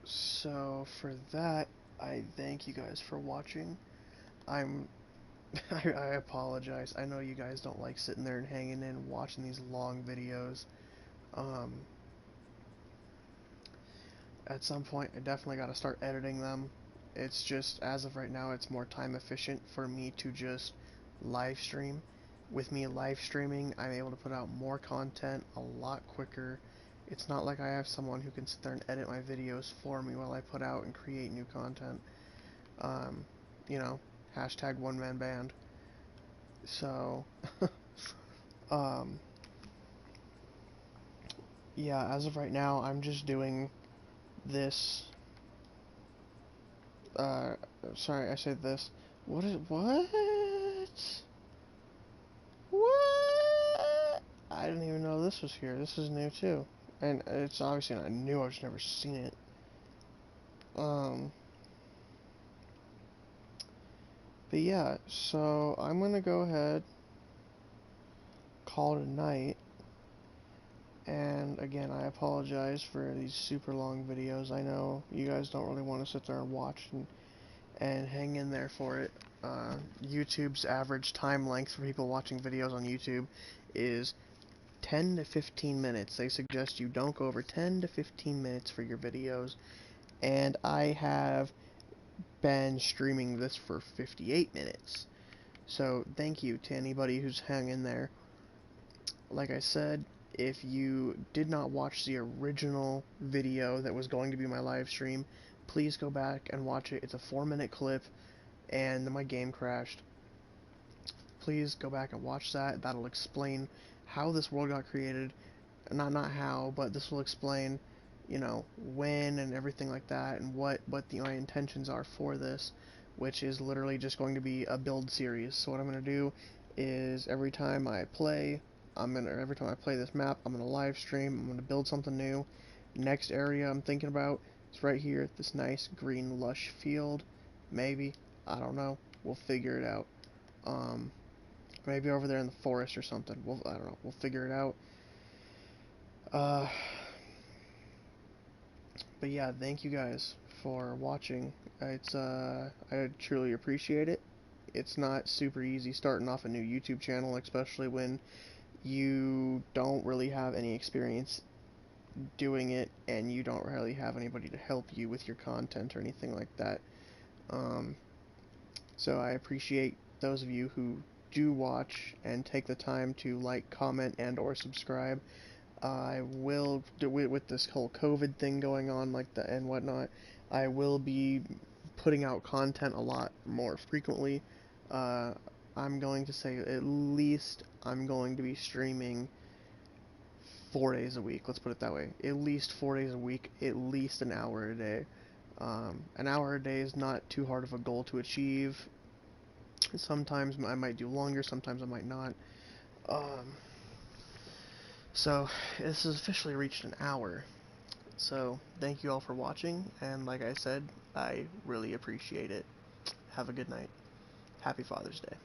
so for that, I thank you guys for watching. I'm I apologize. I know you guys don't like sitting there and hanging in watching these long videos. Um, at some point, I definitely got to start editing them. It's just, as of right now, it's more time efficient for me to just live stream. With me live streaming, I'm able to put out more content a lot quicker. It's not like I have someone who can sit there and edit my videos for me while I put out and create new content. Um, you know, hashtag one man band. So, um, yeah, as of right now, I'm just doing this. Uh, sorry, I said this. What? What? I didn't even know this was here. This is new too. And it's obviously not new, I've just never seen it. Um, but yeah, so I'm gonna go ahead, call it a night. And again, I apologize for these super long videos. I know you guys don't really want to sit there and watch and hang in there for it. YouTube's average time length for people watching videos on YouTube is 10 to 15 minutes. They suggest you don't go over 10 to 15 minutes for your videos. And I have been streaming this for 58 minutes. So thank you to anybody who's hung in there. Like I said, if you did not watch the original video that was going to be my live stream, please go back and watch it. It's a 4-minute clip, and my game crashed. Please go back and watch that. That'll explain how this world got created. Not how, but this will explain, you know, when and everything like that, and what my intentions are for this, which is literally just going to be a build series. So what I'm going to do is every time I play this map, I'm gonna live stream. I'm gonna build something new. Next area I'm thinking about is right here, this nice green lush field. Maybe, I don't know. We'll figure it out. Um, maybe over there in the forest or something. I don't know. We'll figure it out. Uh, but yeah, thank you guys for watching. I truly appreciate it. It's not super easy starting off a new YouTube channel, especially when you don't really have any experience doing it and you don't really have anybody to help you with your content or anything like that. Um, so I appreciate those of you who do watch and take the time to like, comment, and or subscribe. I will do with this whole COVID thing going on like that and whatnot. I will be putting out content a lot more frequently. Uh, I'm going to say at least I'm going to be streaming 4 days a week. Let's put it that way. At least 4 days a week. At least an hour a day. An hour a day is not too hard of a goal to achieve. Sometimes I might do longer. Sometimes I might not. Um, so this has officially reached an hour. So, thank you all for watching, and like I said, I really appreciate it. Have a good night. Happy Father's Day.